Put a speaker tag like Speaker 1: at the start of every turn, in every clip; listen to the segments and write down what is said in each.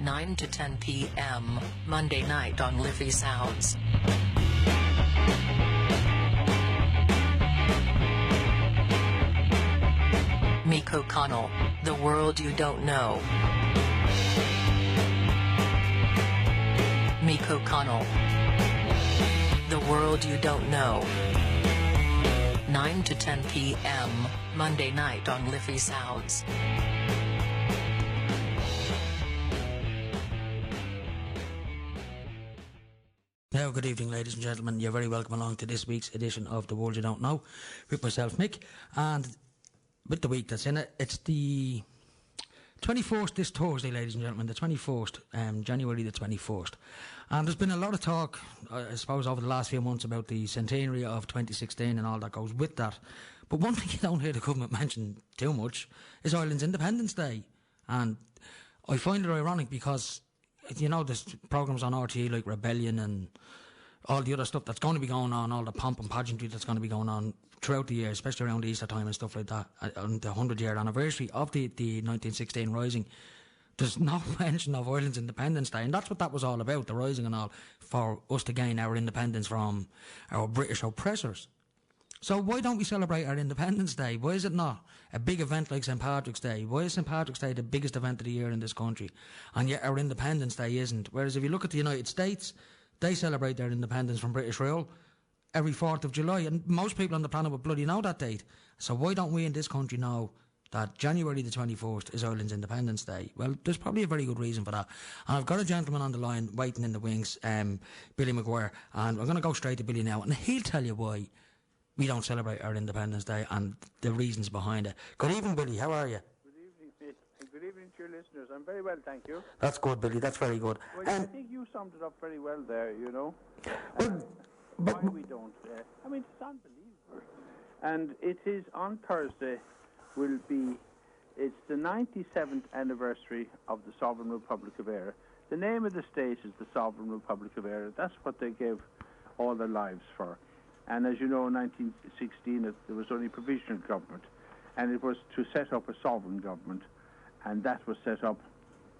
Speaker 1: 9 to 10 p.m. Monday night on Liffey Sounds. Meek O'Connell, The World You Don't Know. Meek O'Connell, The World You Don't Know. 9 to 10 p.m. Monday night on Liffey Sounds.
Speaker 2: Now, good evening, ladies and gentlemen. You're very welcome along to this week's edition of The World You Don't Know with myself, Mick, and with the week that's in it. It's the 21st, this Thursday, ladies and gentlemen, the 21st, January the 21st. And there's been a lot of talk, I suppose, over the last few months about the centenary of 2016 and all that goes with that. But one thing you don't hear the government mention too much is Ireland's Independence Day. And I find it ironic because, you know, there's programmes on RTE like Rebellion and all the other stuff that's going to be going on, all the pomp and pageantry that's going to be going on throughout the year, especially around Easter time and stuff like that, on the 100-year anniversary of the 1916 Rising. There's no mention of Ireland's Independence Day, and that's what that was all about, the Rising and all, for us to gain our independence from our British oppressors. So why don't we celebrate our Independence Day? Why is it not a big event like St. Patrick's Day? Why is St. Patrick's Day the biggest event of the year in this country, and yet our Independence Day isn't? Whereas if you look at the United States, they celebrate their independence from British rule every 4th of July, and most people on the planet would bloody know that date. So why don't we in this country know that January the 21st is Ireland's Independence Day? Well, there's probably a very good reason for that. And I've got a gentleman on the line waiting in the wings, Billy McGuire, and we're going to go straight to Billy now, and he'll tell you why we don't celebrate our Independence Day and the reasons behind it. Good evening, Billy. How are you?
Speaker 3: Good evening, Mick, and good evening to your listeners. I'm very well, thank you.
Speaker 2: That's good, Billy. That's very good.
Speaker 3: Well, I think you summed it up very well there, you know.
Speaker 2: But
Speaker 3: why we don't. I mean, it's unbelievable. And it is on Thursday, it's the 97th anniversary of the Sovereign Republic of Eire. The name of the state is the Sovereign Republic of Eire. That's what they gave all their lives for. And as you know, in 1916, there was only provisional government, and it was to set up a sovereign government, and that was set up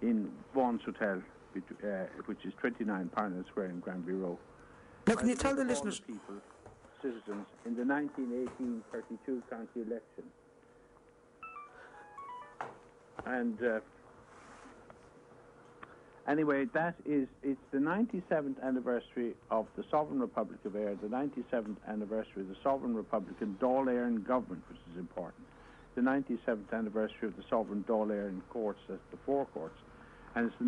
Speaker 3: in Vaughan's Hotel, which is 29 Parnell Square in Granby Row.
Speaker 2: Now, can you tell the listeners...
Speaker 3: people, citizens, in the 1918 32 county election. And anyway, it's the 97th anniversary of the Sovereign Republic of Eire, the 97th anniversary of the Sovereign Republican Dáil Éireann government, which is important, the 97th anniversary of the Sovereign Dáil Éireann courts, that's the four courts, and it's the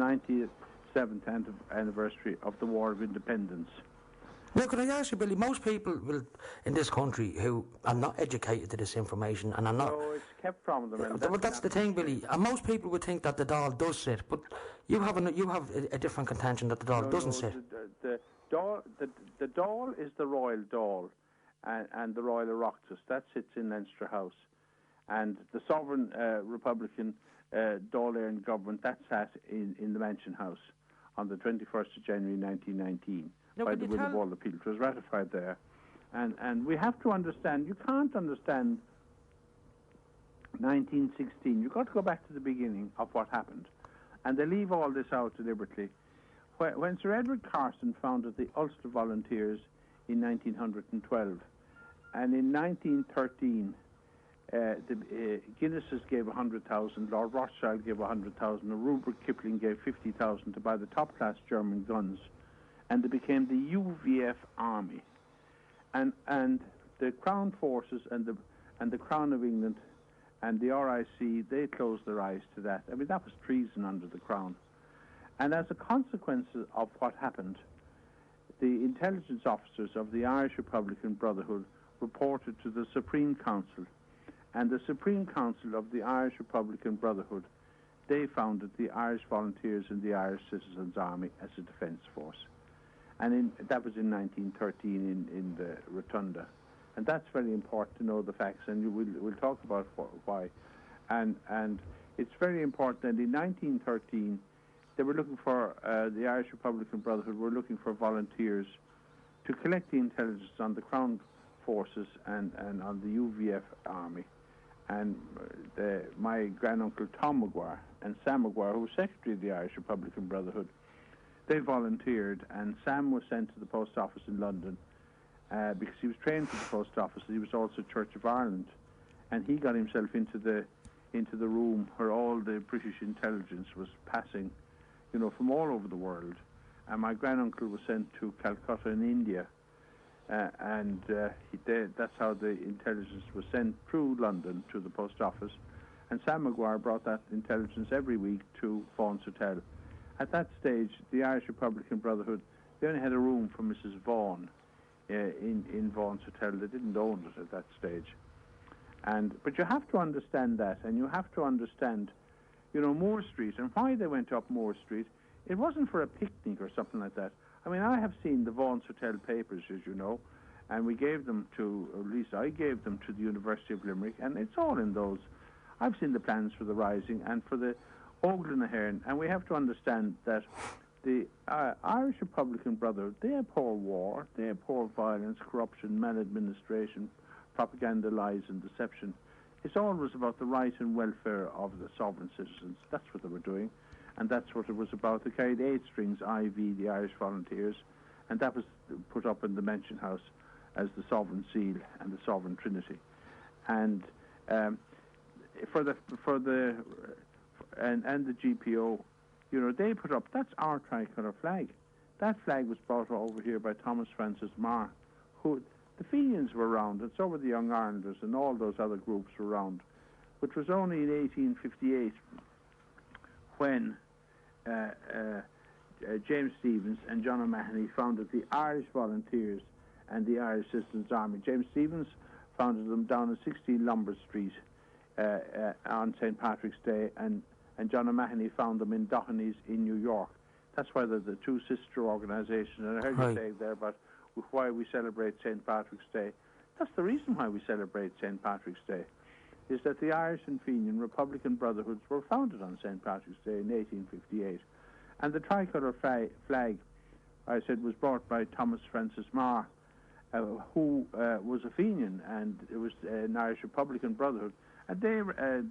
Speaker 3: 97th anniversary of the War of Independence.
Speaker 2: Now, can I ask you, Billy, most people in this country who are not educated to this information and are not...
Speaker 3: No, it's kept from them. And
Speaker 2: that's the thing, Billy. And most people would think that the Dáil does sit, but you have a different contention that the Dáil doesn't sit.
Speaker 3: The Dáil is the Royal Dáil and the Royal Oireachtas. That sits in Leinster House. And the Sovereign Republican Dáil Éireann government, that sat in the Mansion House on the 21st of January 1919. By the will of all the people. It was ratified there. And we have to understand, you can't understand 1916. You've got to go back to the beginning of what happened. And they leave all this out deliberately. When Sir Edward Carson founded the Ulster Volunteers in 1912, and in 1913, Guinnesses gave 100,000, Lord Rothschild gave 100,000, and Rupert Kipling gave 50,000 to buy the top-class German guns, and they became the UVF Army, and the Crown Forces and the Crown of England and the RIC, they closed their eyes to that. I mean, that was treason under the Crown. And as a consequence of what happened, the intelligence officers of the Irish Republican Brotherhood reported to the Supreme Council, and the Supreme Council of the Irish Republican Brotherhood, they founded the Irish Volunteers and the Irish Citizens Army as a defence force. And that was in 1913 in the Rotunda. And that's very important to know the facts, and we'll talk about why. And it's very important that in 1913, they were looking for, the Irish Republican Brotherhood were looking for volunteers to collect the intelligence on the Crown Forces and on the UVF Army. and my granduncle Tom McGuire and Sam McGuire, who was secretary of the Irish Republican Brotherhood, they volunteered, and Sam was sent to the post office in London because he was trained for the post office. He was also Church of Ireland, and he got himself into the room where all the British intelligence was passing, from all over the world. And my granduncle was sent to Calcutta in India, and that's how the intelligence was sent through London to the post office. And Sam McGuire brought that intelligence every week to Vaughan's Hotel. At that stage, the Irish Republican Brotherhood, they only had a room for Mrs. Vaughan in Vaughan's Hotel. They didn't own it at that stage. But you have to understand that, and you have to understand, Moore Street, and why they went up Moore Street. It wasn't for a picnic or something like that. I mean, I have seen the Vaughan's Hotel papers, as you know, and we gave them to, or at least I gave them to the University of Limerick, and it's all in those. I've seen the plans for the Rising and for the Ogle and the Hearn, and we have to understand that the Irish Republican Brotherhood, they abhor war, they abhor violence, corruption, maladministration, propaganda, lies and deception. It's always about the right and welfare of the sovereign citizens. That's what they were doing, and that's what it was about. They carried 8 strings IV, the Irish Volunteers, and that was put up in the Mansion House as the Sovereign Seal and the Sovereign Trinity. And for the GPO, they put up, that's our tricolour flag. That flag was brought over here by Thomas Francis Marr, who the Fenians were around, and so were the Young Irelanders, and all those other groups were around, which was only in 1858 when James Stephens and John O'Mahony founded the Irish Volunteers and the Irish Citizens' Army. James Stephens founded them down at 16 Lombard Street on St. Patrick's Day, and John O'Mahony found them in Doheny's in New York. That's why they're the two sister organisations. And I heard you say there about why we celebrate St. Patrick's Day. That's the reason why we celebrate St. Patrick's Day, is that the Irish and Fenian Republican Brotherhoods were founded on St. Patrick's Day in 1858. And the tricolour flag, I said, was brought by Thomas Francis Marr, who was a Fenian, and it was an Irish Republican Brotherhood. And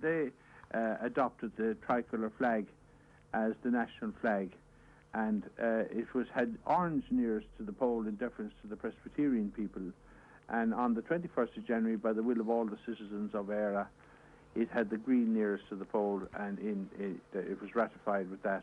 Speaker 3: they adopted the tricolour flag as the national flag, and it had orange nearest to the pole in deference to the Presbyterian people. And on the 21st of January, by the will of all the citizens of Éire, it had the green nearest to the pole, and it was ratified with that,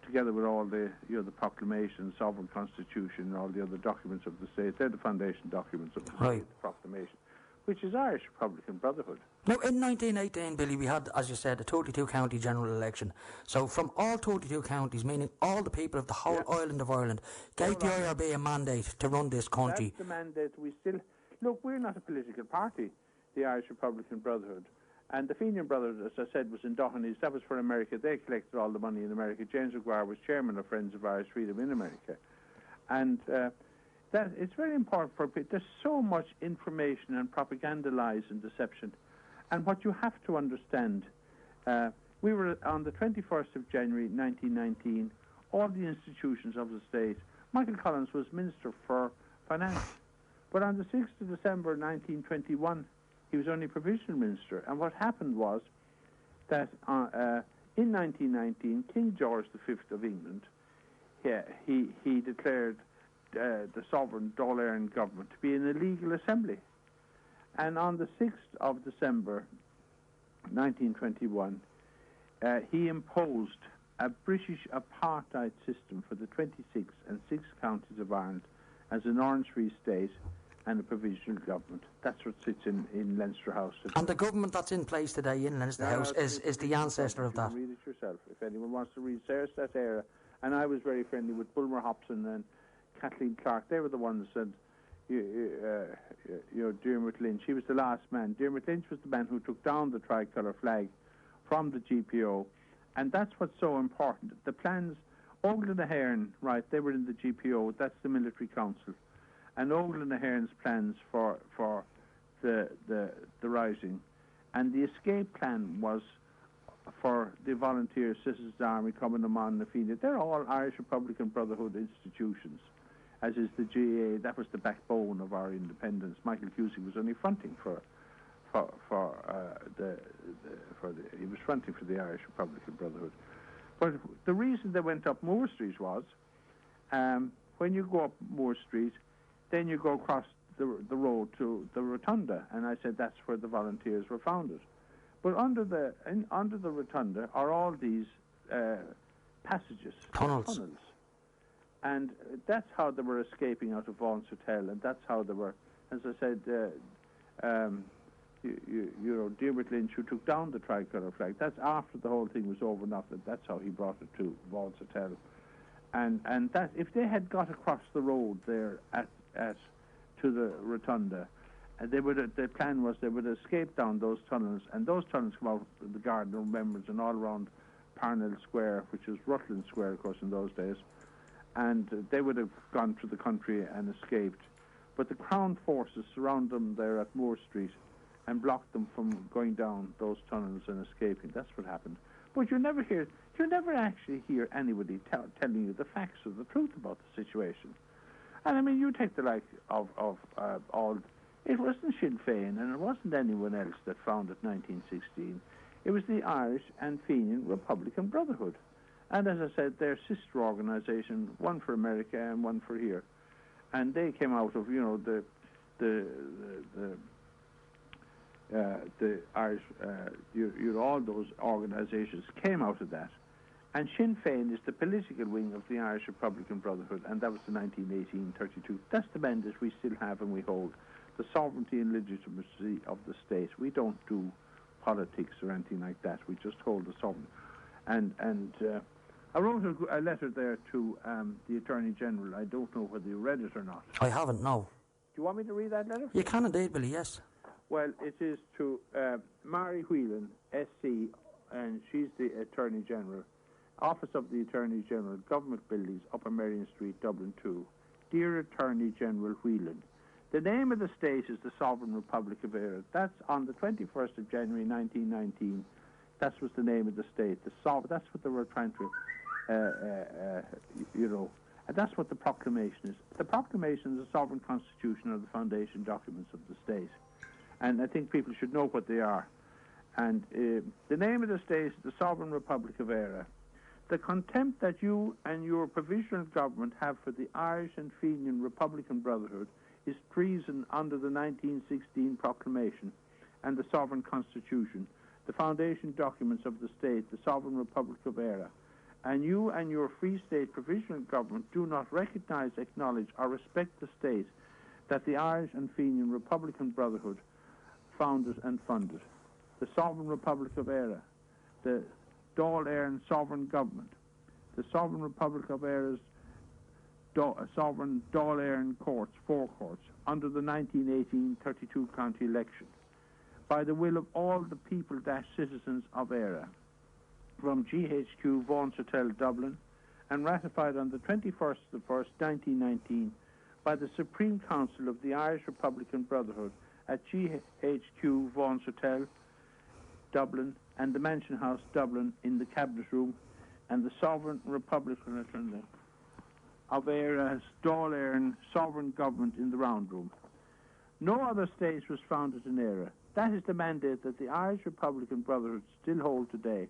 Speaker 3: together with all the the proclamation, sovereign constitution, and all the other documents of the state. They're the foundation documents of the state, the proclamation, which is Irish Republican Brotherhood.
Speaker 2: Now, in 1918, Billy, we had, as you said, a 32-county general election. So from all 32 counties, meaning all the people of the whole island of Ireland, gave the IRB a mandate to run this country.
Speaker 3: That's the mandate. Look, we're not a political party, the Irish Republican Brotherhood. And the Fenian Brotherhood, as I said, was in Doheny's. That was for America. They collected all the money in America. James McGuire was chairman of Friends of Irish Freedom in America. And that it's very important for people. There's so much information and propaganda, lies and deception. And what you have to understand, we were on the 21st of January 1919, all the institutions of the state. Michael Collins was Minister for Finance. But on the 6th of December 1921, he was only provisional minister. And what happened was that in 1919, King George V of England, he declared the sovereign Dáil Éireann government to be an illegal assembly. And on the 6th of December 1921, he imposed a British apartheid system for the 26 and 6 counties of Ireland as an Orange-Free state and a provisional government. That's what sits in Leinster House today.
Speaker 2: And the government that's in place today in Leinster House is the ancestor of that.
Speaker 3: You can read it yourself, if anyone wants to read Sarah Statera. And I was very friendly with Bulmer Hobson and Kathleen Clark. They were the ones that Diarmuid Lynch, he was the last man. Diarmuid Lynch was the man who took down the tricolour flag from the GPO, and that's what's so important. The plans, Ogle and the Hearn, right, they were in the GPO, that's the military council, and Ogle and the Hearn's plans for the rising, and the escape plan was for the Volunteer Citizens' Army, Common Amon, the Fenian. They're all Irish Republican Brotherhood institutions, as is the GA. That was the backbone of our independence. Michael Cusick was only fronting for he was fronting for the Irish Republican Brotherhood. But the reason they went up Moore Street was, when you go up Moore Street, then you go across the road to the Rotunda, and I said that's where the volunteers were founded. But under the Rotunda are all these passages, tunnels. And that's how they were escaping out of Vaughan's Hotel, and that's how they were, as I said, Diarmaid Lynch, who took down the tricolour flag, that's after the whole thing was over, that's how he brought it to Vaughan's Hotel. And that, if they had got across the road there to the Rotunda, the plan was they would escape down those tunnels, and those tunnels come out of the Garden of Remembrance and all around Parnell Square, which is Rutland Square, of course, in those days. And they would have gone to the country and escaped. But the Crown forces surround them there at Moore Street and blocked them from going down those tunnels and escaping. That's what happened. But you never actually hear anybody telling you the facts or the truth about the situation. And I mean, you take the like of all. It wasn't Sinn Féin, and it wasn't anyone else that founded 1916. It was the Irish and Fenian Republican Brotherhood. And as I said, their sister organisation, one for America and one for here. And they came out of, the Irish, all those organisations came out of that. And Sinn Féin is the political wing of the Irish Republican Brotherhood, and that was the 1918-32. That's the mandate we still have and we hold. The sovereignty and legitimacy of the state. We don't do politics or anything like that. We just hold the sovereignty. And I wrote a letter there to the Attorney General. I don't know whether you read it or not.
Speaker 2: I haven't, no.
Speaker 3: Do you want me to read that letter?
Speaker 2: You can indeed, Billy, yes.
Speaker 3: Well, it is to Mary Whelan, SC, and she's the Attorney General. Office of the Attorney General, Government Buildings, Upper Merrion Street, Dublin 2. Dear Attorney General Whelan, the name of the state is the Sovereign Republic of Ireland. That's on the 21st of January 1919. That was the name of the state. That's what they were trying to, and that's what the proclamation is. The proclamation is the sovereign constitution of the foundation documents of the state. And I think people should know what they are. And the name of the state is the Sovereign Republic of Ireland. The contempt that you and your provisional government have for the Irish and Fenian Republican Brotherhood is treason under the 1916 proclamation and the sovereign constitution, the foundation documents of the state, the Sovereign Republic of Ireland. And you and your Free State provisional government do not recognise, acknowledge or respect the state that the Irish and Fenian Republican Brotherhood founded and funded. The Sovereign Republic of Ireland, the Dáil Éireann Sovereign Government, the Sovereign Republic of Ireland's Sovereign Dáil Éireann Courts, 4 courts, under the 1918-32 county election, by the will of all the people-citizens of Ireland, from GHQ Vaughan's Hotel, Dublin, and ratified on the 21st of the 1st, 1919, by the Supreme Council of the Irish Republican Brotherhood at GHQ Vaughan's Hotel, Dublin, and the Mansion House, Dublin, in the Cabinet Room, and the Sovereign Republican of Ireland's Dáil Éireann Sovereign Government in the Round Room. No other state was founded in Ireland. That is the mandate that the Irish Republican Brotherhood still hold today,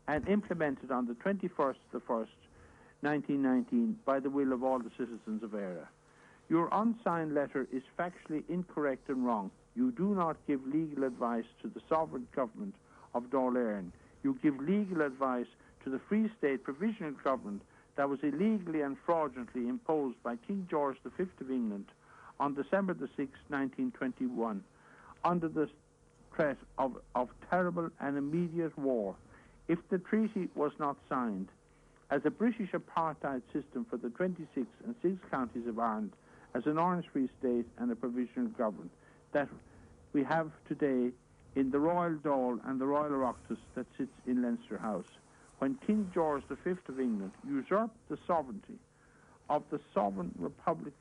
Speaker 3: and implemented on the 21st of the 1st, 1919, by the will of all the citizens of Ireland. Your unsigned letter is factually incorrect and wrong. You do not give legal advice to the sovereign government of Dáil Éireann. You give legal advice to the Free State Provisional Government that was illegally and fraudulently imposed by King George V of England on December the 6th, 1921, under the threat of terrible and immediate war, if the treaty was not signed, as a British apartheid system for the 26 and 6 counties of Ireland, as an Orange Free State and a provisional government that we have today in the Royal Dáil and the Royal Oireachtas that sits in Leinster House, when King George V of England usurped the sovereignty of the Sovereign Republic,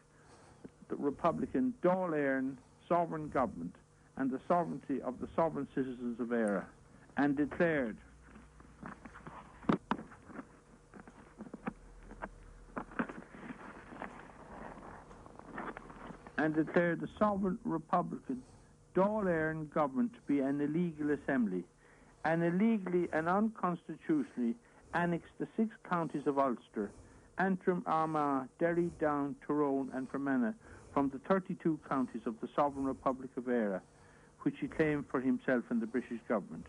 Speaker 3: the Republican Dáil Éireann Sovereign Government, and the sovereignty of the sovereign citizens of Ireland, and declared the Sovereign Republican Dáil Éireann government to be an illegal assembly, and illegally and unconstitutionally annexed the 6 counties of Ulster, Antrim, Armagh, Derry, Down, Tyrone and Fermanagh from the 32 counties of the Sovereign Republic of Éire, which he claimed for himself and the British government.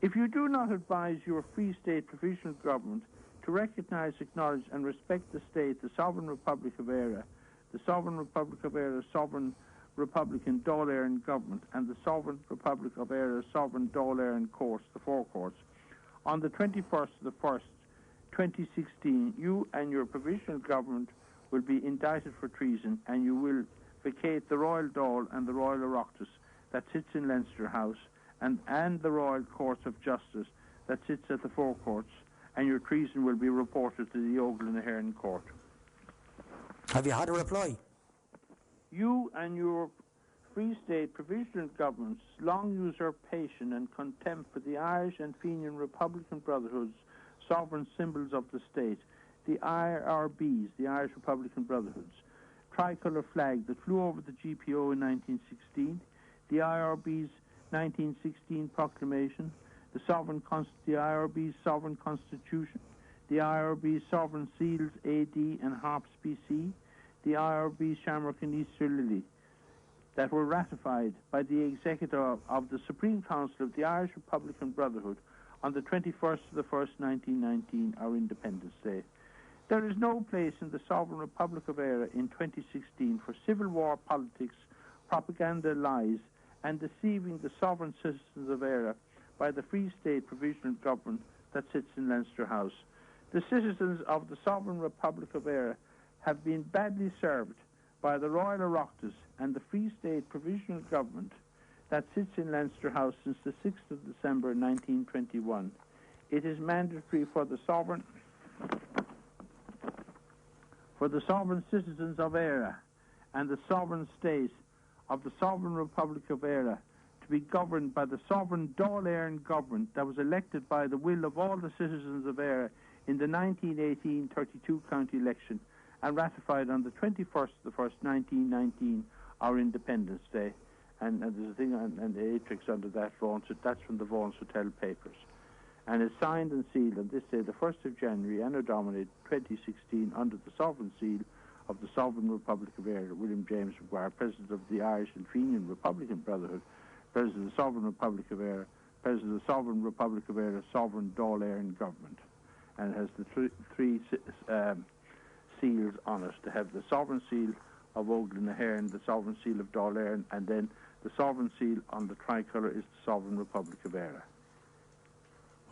Speaker 3: If you do not advise your Free State Provisional Government to recognise, acknowledge and respect the state, the Sovereign Republic of Éire, the Sovereign Republic of Éire Sovereign Republican Dáil Éireann Government and the Sovereign Republic of Éire Sovereign Dáil Éireann Courts, the 4 courts, on the 21st of the 1st, 2016, you and your provisional government will be indicted for treason, and you will vacate the Royal Dáil and the Royal Oireachtas that sits in Leinster House and the Royal Courts of Justice that sits at the 4 courts, and your treason will be reported to the Ogle and Ahern Court.
Speaker 2: Have you had a reply?
Speaker 3: You and your Free State Provisional Government's long usurpation and contempt for the Irish and Fenian Republican Brotherhood's sovereign symbols of the state, the IRBs, the Irish Republican Brotherhoods, tricolour flag that flew over the GPO in 1916, the IRB's 1916 proclamation, the IRB's sovereign constitution, the IRB's sovereign seals AD and Harps BC, the IRB's Shamrock and Easter Lily, that were ratified by the Executive of the Supreme Council of the Irish Republican Brotherhood on the 21st of the 1st, 1919, our Independence Day. There is no place in the Sovereign Republic of Éire in 2016 for civil war politics, propaganda lies, and deceiving the sovereign citizens of Éire by the Free State Provisional Government that sits in Leinster House. The citizens of the Sovereign Republic of Éire have been badly served by the Royal Oireachtas and the Free State Provisional Government that sits in Leinster House since the 6th of December 1921. It is mandatory for the sovereign citizens of Éire and the sovereign state of the Sovereign Republic of Éire to be governed by the sovereign Dáil Éireann government that was elected by the will of all the citizens of Éire in the 1918 32 county election and ratified on the 21st of the 1st, 1919, our Independence Day. And there's a thing and the atrix under that, that's from the Vaughan's Hotel papers. And it's signed and sealed on this day, the 1st of January, Anno Domini 2016, under the sovereign seal of the Sovereign Republic of Éire, William James McGuire, President of the Irish and Fenian Republican Brotherhood, President of the Sovereign Republic of Éire, President of the Sovereign Republic of Éire, Sovereign Dáil Éireann Government. And it has the three seals on it, to have the sovereign seal of Ogle and Ahern, the sovereign seal of Dáil Éireann, and then the sovereign seal on the tricolour is the Sovereign Republic of Éire.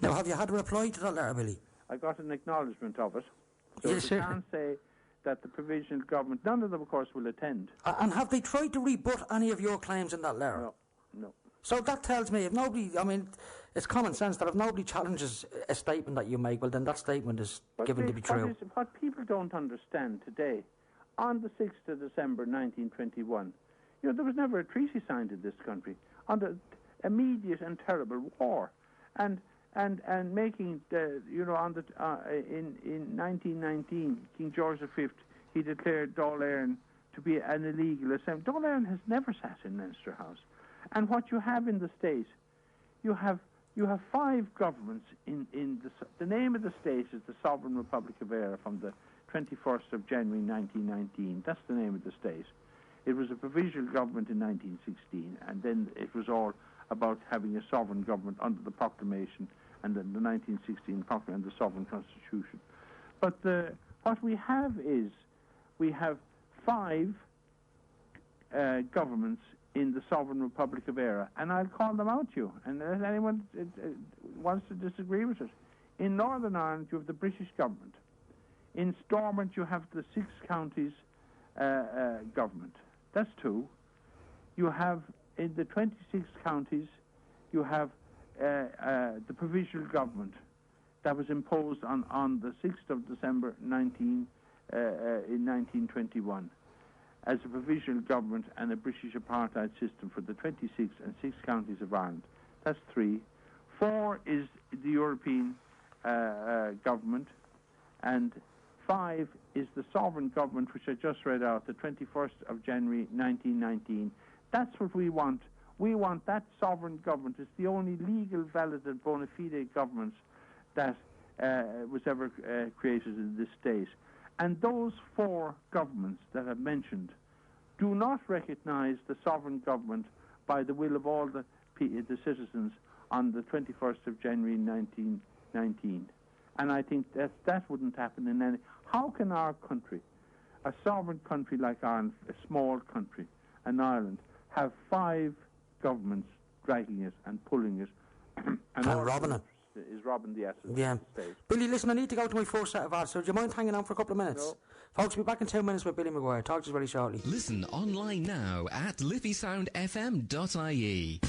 Speaker 2: Now, have you had a reply to that letter, Billy?
Speaker 3: I got an acknowledgement of it. So
Speaker 2: yes,
Speaker 3: you can't say that the provisional government, none of them, of course, will attend.
Speaker 2: And have they tried to rebut any of your claims in that letter?
Speaker 3: No.
Speaker 2: So that tells me, if nobody, I mean, it's common sense that if nobody challenges a statement that you make, well, then that statement is given to be true.
Speaker 3: What people don't understand today, on the 6th of December 1921, there was never a treaty signed in this country under immediate and terrible war, and making in 1919, King George V, he declared Dáil Éireann to be an illegal assembly. Dáil Éireann has never sat in Leinster House, and what you have in the state, you have 5 governments in the name of the state is the Sovereign Republic of Éire from the 21st of January 1919. That's the name of the state. It was a provisional government in 1916, and then it was all about having a sovereign government under the proclamation and then the 1916 proclamation and the sovereign constitution. But what we have is, we have 5 governments in the Sovereign Republic of Éire, and I'll call them out to you, and if anyone wants to disagree with it. In Northern Ireland, you have the British government. In Stormont, you have the 6 counties government. That's 2. You have, in the 26 counties, you have the provisional government that was imposed on the 6th of December in 1921 as a provisional government and a British apartheid system for the 26 and 6 counties of Ireland. That's 3. 4 is the European government, and 5 is the sovereign government, which I just read out, the 21st of January 1919. That's what we want. We want that sovereign government. It's the only legal, valid and bona fide government that was ever created in this state. And those four governments that I've mentioned do not recognize the sovereign government by the will of all the citizens on the 21st of January 1919. And I think that wouldn't happen in any... How can our country, a sovereign country like Ireland, a small country, and Ireland, have five governments dragging it and pulling it
Speaker 2: and robbing it?
Speaker 3: Is robbing the assets
Speaker 2: yeah.
Speaker 3: of the state.
Speaker 2: Billy, listen, I need to go to my first set of ads, so do you mind hanging on for a couple of minutes?
Speaker 3: No.
Speaker 2: Folks, we'll be back in 2 minutes with Billy McGuire. Talk to us very shortly.
Speaker 4: Listen online now at liffeysoundfm.ie.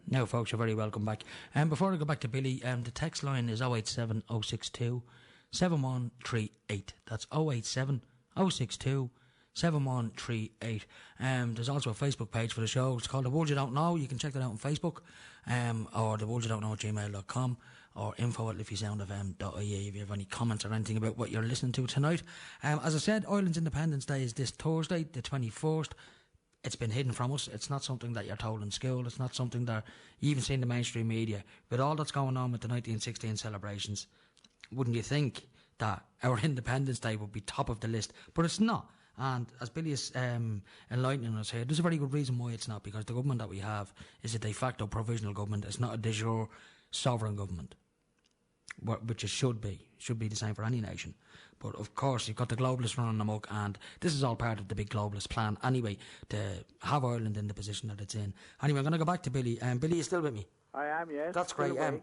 Speaker 2: Now, folks, you're very welcome back. Before I go back to Billy, the text line is 087 062 7138. That's 087 062 7138. There's also a Facebook page for the show. It's called The World You Don't Know. You can check that out on Facebook, or theworldyoudon'tknow@gmail.com, or info@liffeysoundfm.ie if you have any comments or anything about what you're listening to tonight. As I said, Ireland's Independence Day is this Thursday, the 21st. It's been hidden from us. It's not something that you're told in school. It's not something that you even see in the mainstream media. With all that's going on with the 1916 celebrations, wouldn't you think that our Independence Day would be top of the list? But it's not. And as Billy is enlightening us here, there's a very good reason why it's not, because the government that we have is a de facto provisional government. It's not a de jure sovereign government, which it should be the same for any nation. But of course, you've got the globalists running amok, and this is all part of the big globalist plan anyway, to have Ireland in the position that it's in. Anyway, I'm going to go back to Billy. Billy, you still with me?
Speaker 3: I am, yes.
Speaker 2: That's great. I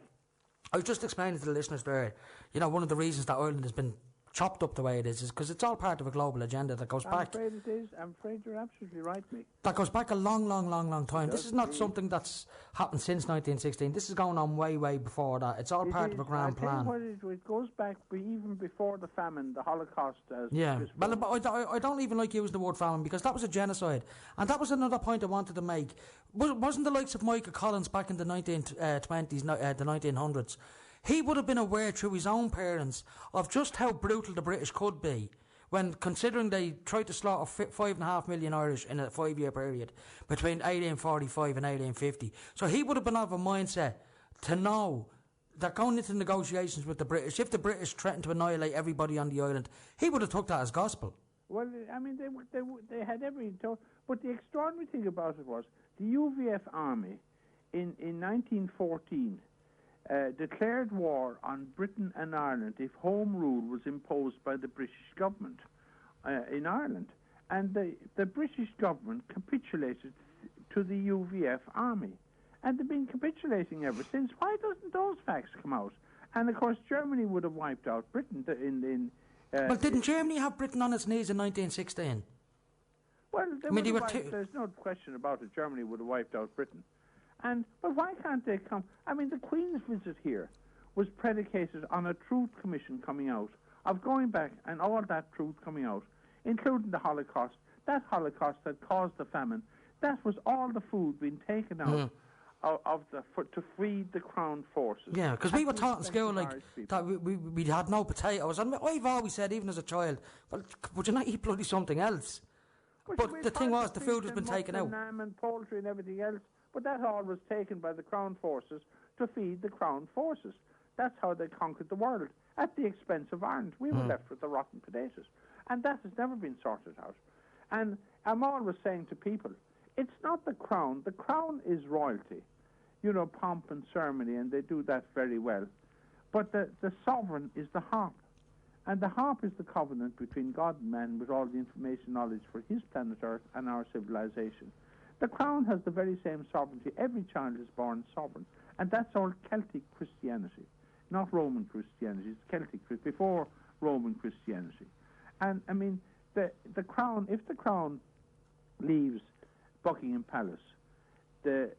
Speaker 2: was just explaining to the listeners there, you know, one of the reasons that Ireland has been chopped up the way it is because it's all part of a global agenda that goes back...
Speaker 3: I'm afraid it is. I'm afraid you're absolutely right, Mick.
Speaker 2: That goes back a long, long, long, long time. This is not something that's happened since 1916. This is going on way, way before that. It's all part of a grand plan.
Speaker 3: It goes back even before the famine, the Holocaust.
Speaker 2: Yeah. Well, I don't even like using the word famine, because that was a genocide. And that was another point I wanted to make. Wasn't the likes of Michael Collins back in the 1920s, the 1900s, he would have been aware through his own parents of just how brutal the British could be, when considering they tried to slaughter 5.5 million Irish in a 5-year period between 1845 and 1850. So he would have been of a mindset to know that going into negotiations with the British, if the British threatened to annihilate everybody on the island, he would have took that as gospel.
Speaker 3: Well, I mean, they had every... But the extraordinary thing about it was the UVF army in 1914... declared war on Britain and Ireland if Home Rule was imposed by the British government in Ireland. And the British government capitulated to the UVF army. And they've been capitulating ever since. Why doesn't those facts come out? And, of course, Germany would have wiped out Britain
Speaker 2: well, didn't Germany have Britain on its knees in 1916?
Speaker 3: Well, there's no question about it. Germany would have wiped out Britain. But why can't they come? I mean, the Queen's visit here was predicated on a truth commission coming out, of going back and all that truth coming out, including the Holocaust. That Holocaust that caused the famine, that was all the food being taken out to feed the Crown forces.
Speaker 2: Yeah, because we were taught in school that we had no potatoes. And I've always said, even as a child, well, would you not eat bloody something else? But the thing was, the food has been taken out.
Speaker 3: Lamb and poultry and everything else. But that all was taken by the Crown forces to feed the Crown forces. That's how they conquered the world, at the expense of Ireland. We were left with the rotten potatoes. And that has never been sorted out. And I'm always saying to people, it's not the Crown. The Crown is royalty. You know, pomp and ceremony, and they do that very well. But the sovereign is the harp. And the harp is the covenant between God and man, with all the information knowledge for his planet Earth and our civilization. The Crown has the very same sovereignty. Every child is born sovereign. And that's all Celtic Christianity, not Roman Christianity. It's Celtic, before Roman Christianity. And, I mean, the Crown, if the Crown leaves Buckingham Palace, the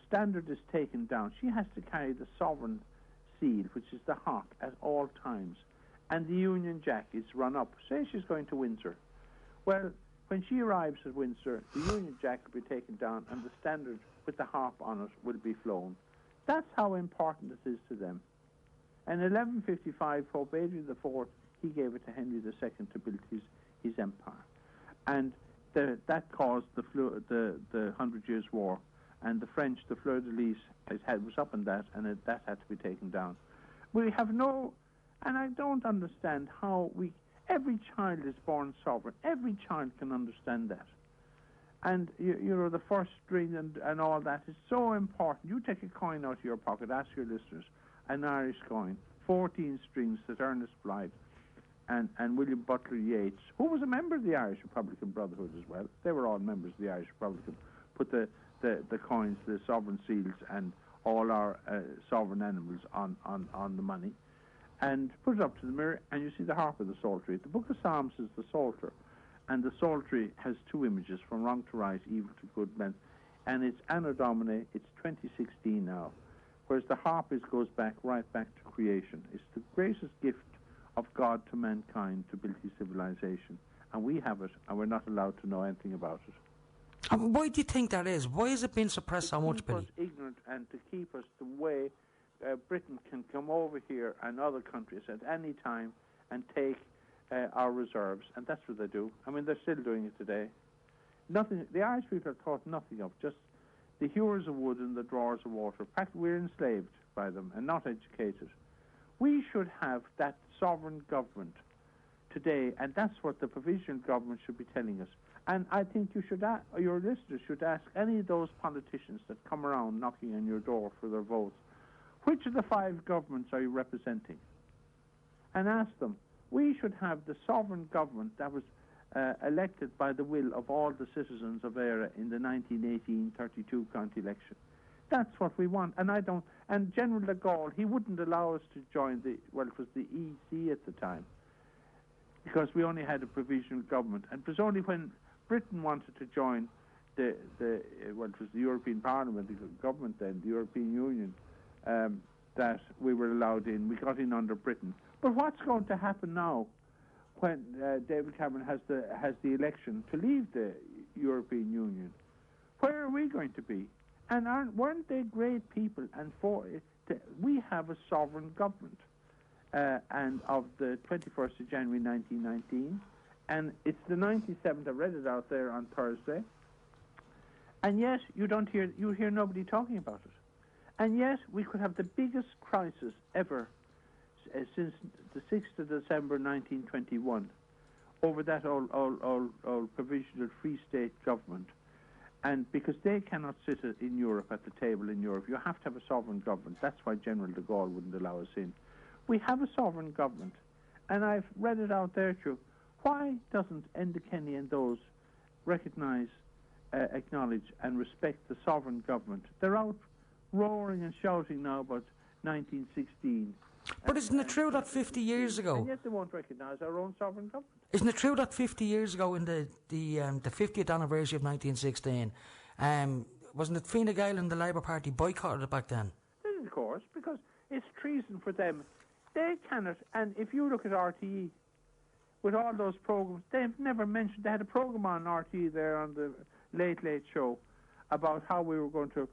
Speaker 3: standard is taken down. She has to carry the sovereign seal, which is the harp, at all times. And the Union Jack is run up. Say she's going to Windsor. Well, when she arrives at Windsor, the Union Jack will be taken down and the standard with the harp on it will be flown. That's how important it is to them. In 1155, Pope Adrian IV, he gave it to Henry II to build his empire. And that caused the 100 Years' War, and the French, the fleur de lis, was up in that, and that had to be taken down. We have no, and I don't understand how every child is born sovereign. Every child can understand that. And, you know, the first string and all that is so important. You take a coin out of your pocket, ask your listeners, an Irish coin, 14 strings that Ernest Blythe and William Butler Yeats, who was a member of the Irish Republican Brotherhood as well. They were all members of the Irish Republican. Put the coins, the sovereign seals, and all our sovereign animals on the money, and put it up to the mirror, and you see the harp of the psaltery. The Book of Psalms is the psalter, and the psaltery has two images, from wrong to right, evil to good men, and it's Anno Domini, it's 2016 now, whereas the harp goes right back to creation. It's the greatest gift of God to mankind to build his civilization, and we have it, and we're not allowed to know anything about it.
Speaker 2: And why do you think that is? Why has it been suppressed so much, Billy?
Speaker 3: To keep us ignorant and to keep us the way Britain can come over here and other countries at any time and take our reserves, and that's what they do. I mean, they're still doing it today. Nothing. The Irish people are taught nothing of, just the hewers of wood and the drawers of water. We're enslaved by them and not educated. We should have that sovereign government today, and that's what the provisional government should be telling us. And I think you should, your listeners should ask any of those politicians that come around knocking on your door for their votes, which of the 5 governments are you representing? And ask them. We should have the sovereign government that was elected by the will of all the citizens of Éire in the 1918 32 county election. That's what we want. And General de Gaulle, he wouldn't allow us to join it was the EC at the time, because we only had a provisional government. And it was only when Britain wanted to join it was the European Parliament, the government then, the European Union, that we were allowed in. We got in under Britain. But what's going to happen now when David Cameron has the election to leave the European Union? Where are we going to be? And weren't they great people? And we have a sovereign government, and of the 21st of January 1919, and it's the 97th. I read it out there on Thursday, and yet you hear nobody talking about it. And yet we could have the biggest crisis ever since the 6th of December 1921 over that old provisional Free State government. And because they cannot sit in Europe at the table in Europe, you have to have a sovereign government. That's why General de Gaulle wouldn't allow us in. We have a sovereign government, and I've read it out there too. Why doesn't Enda Kenny and those recognize, acknowledge, and respect the sovereign government? They're out roaring and shouting now about 1916.
Speaker 2: But isn't it true that 50 years ago...
Speaker 3: And yet they won't recognise our own sovereign government.
Speaker 2: Isn't it true that 50 years ago, in the 50th anniversary of 1916, wasn't it Fine Gael and the Labour Party boycotted it back then?
Speaker 3: Of course, because it's treason for them. They cannot, and if you look at RTE, with all those programmes, they've never mentioned, they had a programme on RTE there on the Late Late Show about how we were going to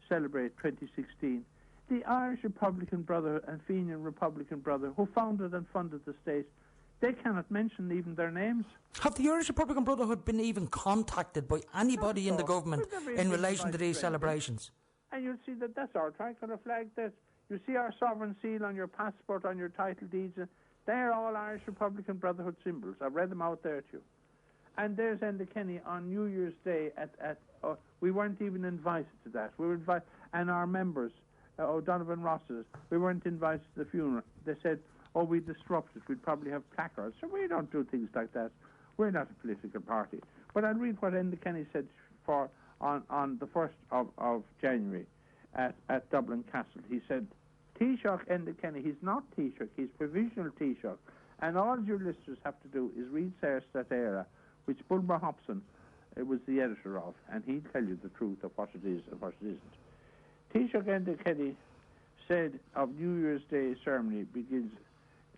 Speaker 3: celebrate 2016. The Irish Republican Brotherhood and Fenian Republican Brotherhood, who founded and funded the state, they cannot mention even their names.
Speaker 2: Have the Irish Republican Brotherhood been even contacted by anybody in the government in relation to these celebrations? And
Speaker 3: you'll see that that's our tricolour flag. You see our sovereign seal on your passport, on your title deeds. They're all Irish Republican Brotherhood symbols. I've read them out there too. And there's Enda Kenny on New Year's Day we weren't even invited to that. We were invited, and our members, O'Donovan Ross's, we weren't invited to the funeral. They said, we disrupted. We'd probably have placards. So we don't do things like that. We're not a political party. But I'll read what Enda Kenny said on the 1st of January at Dublin Castle. He said, Taoiseach Enda Kenny, he's not Taoiseach, he's provisional Taoiseach. And all your listeners have to do is read Sarah Statera, which Bulmer Hobson was the editor of, and he'll tell you the truth of what it is and what it isn't. Taoiseach Enda Kenny said of New Year's Day ceremony begins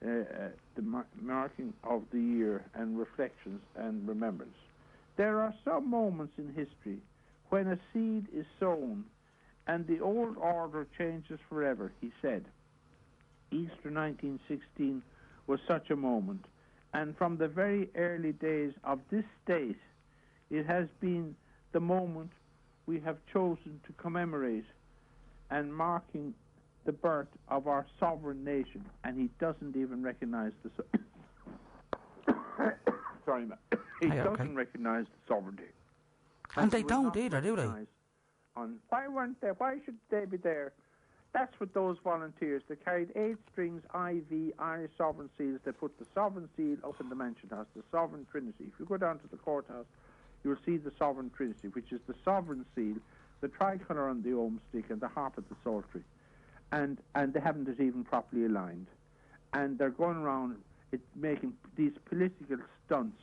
Speaker 3: the marking of the year and reflections and remembrance. There are some moments in history when a seed is sown and the old order changes forever, he said. Easter 1916 was such a moment, And from the very early days of this state, it has been the moment we have chosen to commemorate and marking the birth of our sovereign nation. And he doesn't even recognize the... Sorry, man. He doesn't recognize the sovereignty.
Speaker 2: And they don't either, do they?
Speaker 3: Why weren't they? Why should they be there? That's what those volunteers, they carried 8 strings IV Irish sovereign seals. They put the sovereign seal up in the mansion house, the sovereign trinity. If you go down to the courthouse, you'll see the sovereign trinity, which is the sovereign seal, the tricolour on the ohm stick, and the harp at the psaltery. And they haven't it even properly aligned. And they're going around making these political stunts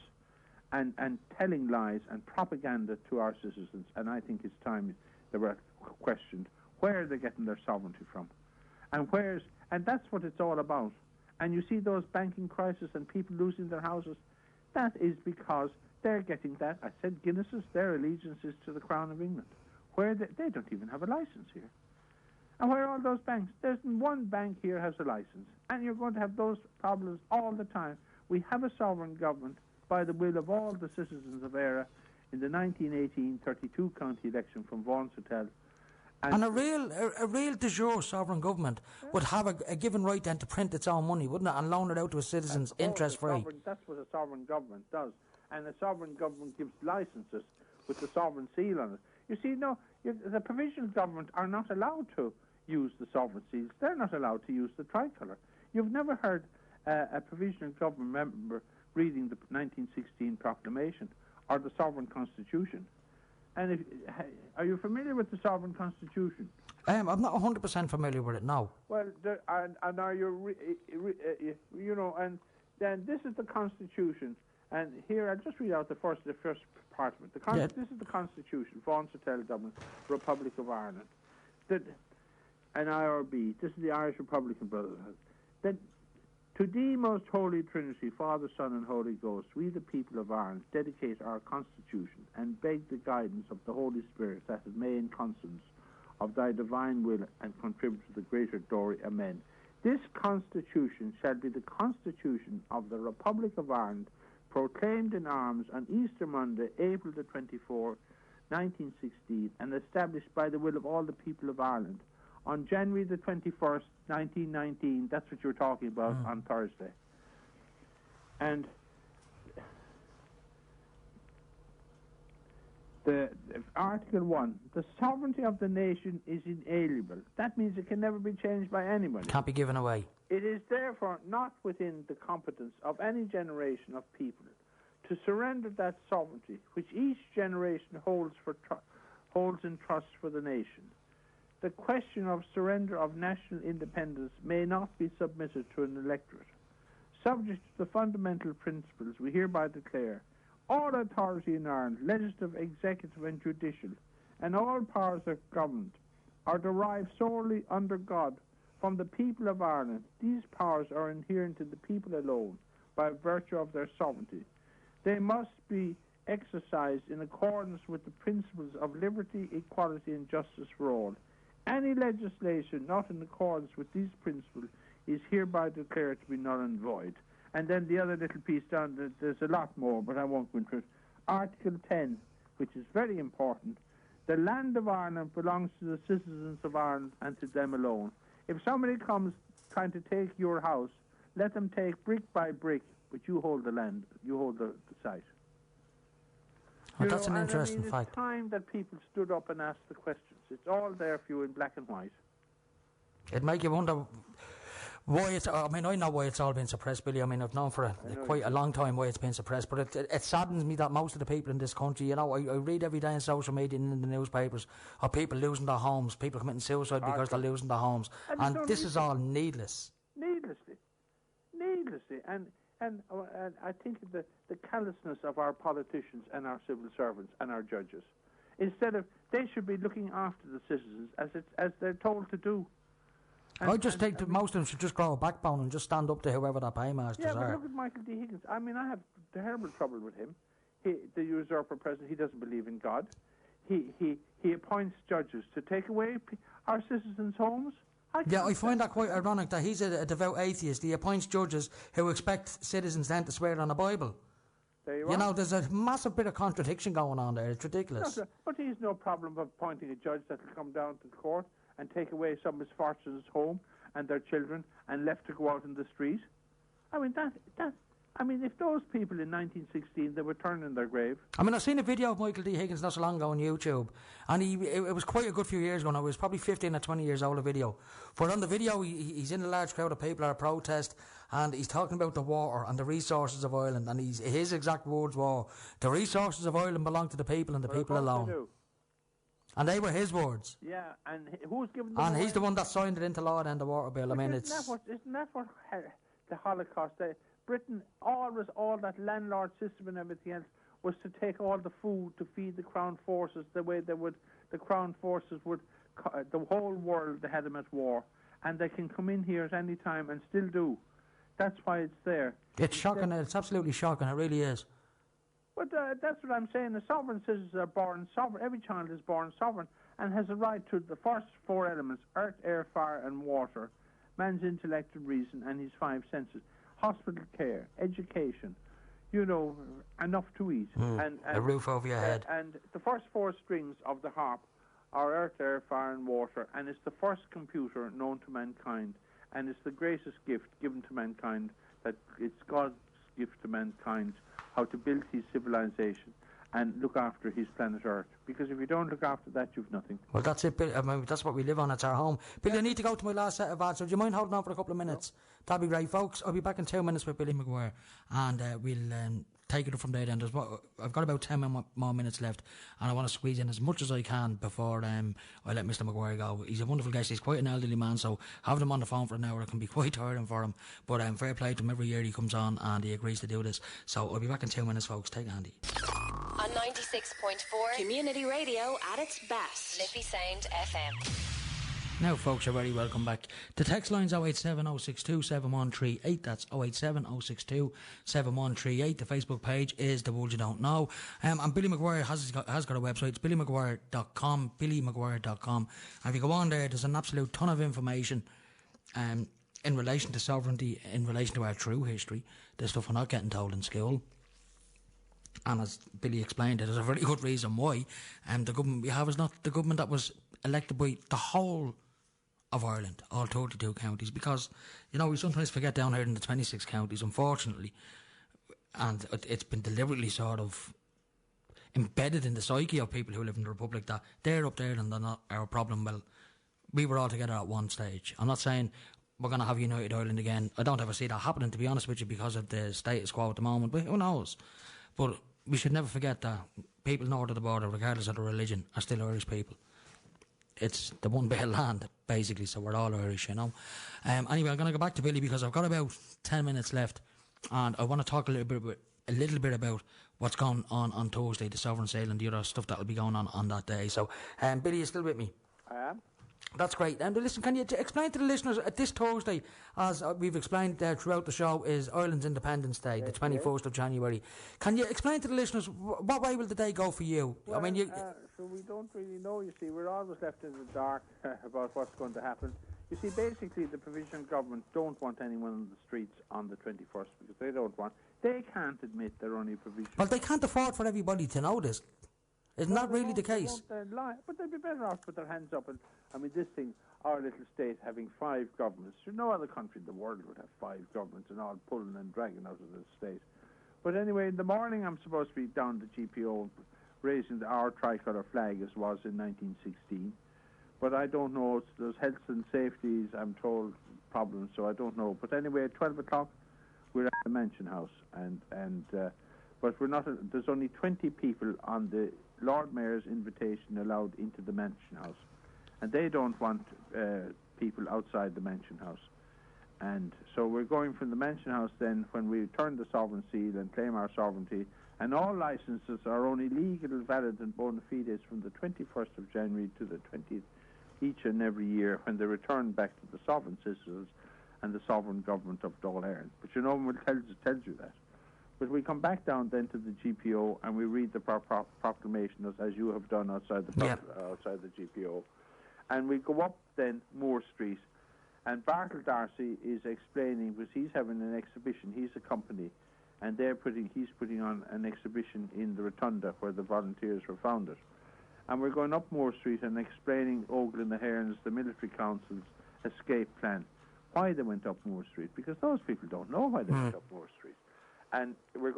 Speaker 3: and telling lies and propaganda to our citizens. And I think it's time they were questioned. Where are they getting their sovereignty from? And that's what it's all about. And you see those banking crises and people losing their houses, that is because they're getting that. I said Guinness's, their allegiance is to the Crown of England. Where they don't even have a license here. And where are all those banks? There's one bank here has a license. And you're going to have those problems all the time. We have a sovereign government by the will of all the citizens of Éire in the 1918 32 county election from Vaughan's Hotel.
Speaker 2: And a real de jure sovereign government would have a given right then to print its own money, wouldn't it, and loan it out to its citizens interest-free.
Speaker 3: That's what a sovereign government does. And a sovereign government gives licenses with the sovereign seal on it. You see, the provincial government are not allowed to use the sovereign seals. They're not allowed to use the tricolour. You've never heard a provincial government member reading the 1916 proclamation or the sovereign constitution. And are you familiar with the sovereign constitution?
Speaker 2: I'm not 100% familiar with it now.
Speaker 3: Well, and are you, and then this is the constitution. And here, I'll just read out the first part of it. This is the constitution, Vaughan's Hotel, Dublin, Republic of Ireland. And IRB, this is the Irish Republican Brotherhood. That to thee, most holy Trinity, Father, Son, and Holy Ghost, we the people of Ireland dedicate our constitution and beg the guidance of the Holy Spirit that it may in consonance of thy divine will and contribute to the greater glory. Amen. This constitution shall be the constitution of the Republic of Ireland, proclaimed in arms on Easter Monday, April the 24th, 1916, and established by the will of all the people of Ireland on January the 21st, 1919, that's what you're talking about, on Thursday. And the Article 1, the sovereignty of the nation is inalienable. That means it can never be changed by anybody.
Speaker 2: Can't be given away.
Speaker 3: It is therefore not within the competence of any generation of people to surrender that sovereignty which each generation holds in trust for the nation. The question of surrender of national independence may not be submitted to an electorate. Subject to the fundamental principles, we hereby declare all authority in Ireland, legislative, executive and judicial, and all powers of government are derived solely under God from the people of Ireland. These powers are inherent in the people alone by virtue of their sovereignty. They must be exercised in accordance with the principles of liberty, equality and justice for all. Any legislation not in accordance with these principles is hereby declared to be null and void. And then the other little piece down, there's a lot more, but I won't go into it. Article 10, which is very important. The land of Ireland belongs to the citizens of Ireland and to them alone. If somebody comes trying to take your house, let them take brick by brick, but you hold the land, you hold the site.
Speaker 2: Well, that's an interesting fact.
Speaker 3: It's time that people stood up and asked the questions. It's all there for you in black and white.
Speaker 2: It make you wonder why it's... I mean, I know why it's all been suppressed, Billy. I mean, I've known for quite a long time why it's been suppressed, but it saddens me that most of the people in this country, I read every day on social media and in the newspapers of people losing their homes, people committing suicide because they're losing their homes. And this is all needless.
Speaker 3: Needlessly. And I think the callousness of our politicians and our civil servants and our judges, instead of, they should be looking after the citizens as they're told to do.
Speaker 2: I just think that most of them should just grow a backbone and just stand up to whoever their paymasters are.
Speaker 3: Yeah, but look at Michael D. Higgins. I mean, I have terrible trouble with him. The usurper president, he doesn't believe in God. He appoints judges to take away our citizens' homes.
Speaker 2: I find that quite ironic that he's a devout atheist. He appoints judges who expect citizens then to swear on the Bible.
Speaker 3: There you
Speaker 2: You
Speaker 3: are.
Speaker 2: know, there's a massive bit of contradiction going on there. It's ridiculous.
Speaker 3: No, but he's no problem of appointing a judge that will come down to the court and take away somebody's fortunes home and their children and left to go out in the street. I mean, if those people in 1916, they were turning their grave.
Speaker 2: I mean, I've seen a video of Michael D. Higgins not so long ago on YouTube, and it was quite a good few years ago now. It was probably 15 or 20 years old, a video. But on the video, he's in a large crowd of people at a protest, and he's talking about the water and the resources of Ireland, and his exact words were, the resources of Ireland belong to the people and the people alone.
Speaker 3: They do.
Speaker 2: And they were his words.
Speaker 3: Yeah, and who's giving them
Speaker 2: And
Speaker 3: away?
Speaker 2: he's the one that signed it into law then, the water bill. I mean,
Speaker 3: isn't that what the Holocaust... Britain, all that landlord system and everything else was to take all the food to feed the Crown forces the way the Crown forces would, the whole world, they had them at war. And they can come in here at any time and still do. That's why it's there.
Speaker 2: It's shocking. It's absolutely shocking. It really is.
Speaker 3: But that's what I'm saying. The sovereign citizens are born sovereign. Every child is born sovereign and has a right to the first four elements, earth, air, fire and water, man's intellect and reason and his five senses. Hospital care, education, enough to eat. And
Speaker 2: a roof over your head.
Speaker 3: And the first four strings of the harp are earth, air, fire and water, and it's the first computer known to mankind, and it's the greatest gift given to mankind, that it's God's gift to mankind, how to build his civilization and look after his planet Earth. Because if you don't look after that, you've nothing.
Speaker 2: Well, that's it, Bill. I mean, that's what we live on. It's our home. Billy, I need to go to my last set of ads, so do you mind holding on for a couple of minutes? No. That'd be great, folks. I'll be back in 2 minutes with Billy McGuire, and we'll take it from there then. I've got about 10 more minutes left, and I want to squeeze in as much as I can before I let Mr. McGuire go. He's a wonderful guest. He's quite an elderly man, so having him on the phone for an hour can be quite tiring for him. But fair play to him. Every year he comes on and he agrees to do this. So I'll be back in 2 minutes, folks. Take it handy.
Speaker 5: On 96.4 Community Radio at its best. Liffey Sound FM.
Speaker 2: Now, folks, you're very welcome back. The text line's 087 062 7138. That's 087 062 7138. The Facebook page is The World You Don't Know. And Billy McGuire has got a website. It's billymcguire.com, billymcguire.com. And if you go on there, there's an absolute ton of information in relation to sovereignty, in relation to our true history. There's stuff we're not getting told in school. And as Billy explained, there's a very good reason why. The government we have is not the government that was elected by the whole of Ireland, all 32 counties, because, we sometimes forget down here in the 26 counties, unfortunately, and it's been deliberately sort of embedded in the psyche of people who live in the Republic that they're up there and they're not our problem. Well, we were all together at one stage. I'm not saying we're going to have United Ireland again. I don't ever see that happening, to be honest with you, because of the status quo at the moment, but who knows? But we should never forget that people north of the border, regardless of the religion, are still Irish people. It's the one bit of land, basically, so we're all Irish, Anyway, I'm going to go back to Billy because I've got about 10 minutes left, and I want to talk a little bit about what's going on Thursday, the Sovereign Sale and the other stuff that will be going on that day. So, Billy, you still with me?
Speaker 3: I am.
Speaker 2: That's great. And listen, can you explain to the listeners, this Thursday, as we've explained throughout the show, is Ireland's Independence Day, the 21st of January. Can you explain to the listeners, what way will the day go for you?
Speaker 3: Well,
Speaker 2: I mean,
Speaker 3: so we don't really know, you see. We're always left in the dark about what's going to happen. You see, basically, the provisional government don't want anyone on the streets on the 21st because they can't admit they're only provisional.
Speaker 2: Well, they can't afford for everybody to know this. Isn't that really the case?
Speaker 3: Lie, but they'd be better off to put their hands up. And I mean, this thing, our little state having 5 governments. No other country in the world would have 5 governments and all pulling and dragging out of the state. But anyway, in the morning, I'm supposed to be down the GPO raising our tricolour flag as was in 1916. But I don't know. There's health and safety, I'm told, problems, so I don't know. But anyway, at 12 o'clock, we're at the Mansion House, but we're not. There's only 20 people on the Lord Mayor's invitation allowed into the Mansion House, and they don't want people outside the Mansion House. And so we're going from the Mansion House then when we turn the sovereign seal and claim our sovereignty, and all licenses are only legal, valid and bona fides from the 21st of January to the 20th each and every year when they return back to the sovereign citizens and the sovereign government of Dáil Éireann. But no one tells you that. But we come back down then to the GPO and we read the proclamation as you have done outside the GPO. And we go up then Moore Street And Bartle Darcy is explaining, because he's having an exhibition, he's a company, and he's putting on an exhibition in the Rotunda where the volunteers were founded. And we're going up Moore Street and explaining Ogle and the Herons, the military council's escape plan, why they went up Moore Street, because those people don't know why they went up Moore Street. And he's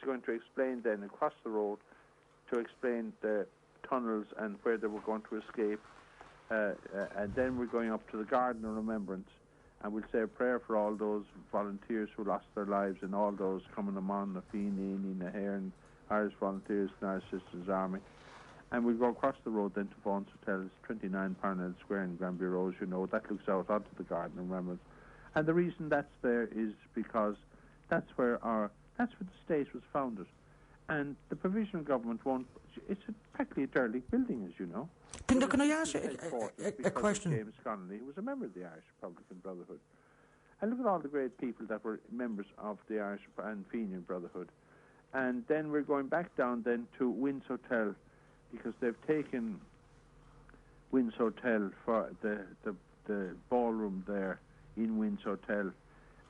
Speaker 3: going to explain then across the road, to explain the tunnels and where they were going to escape. And then we're going up to the Garden of Remembrance, and we'll say a prayer for all those volunteers who lost their lives and all those coming among the Feeney, Nahairn, Irish Volunteers and Irish Sisters Army. And we'll go across the road then to Vaughan's Hotel, 29 Parnell Square in Granby Road, you know, that looks out onto the Garden of Remembrance. And the reason that's there is because that's where the state was founded. And the provisional government won't, it's practically a derelict building, as you know.
Speaker 2: Can I ask you a question?
Speaker 3: James Connolly, who was a member of the Irish Republican Brotherhood. And look at all the great people that were members of the Irish and Fenian Brotherhood. And then we're going back down then to Wynn's Hotel, because they've taken Wynn's Hotel for the ballroom there in Wynn's Hotel,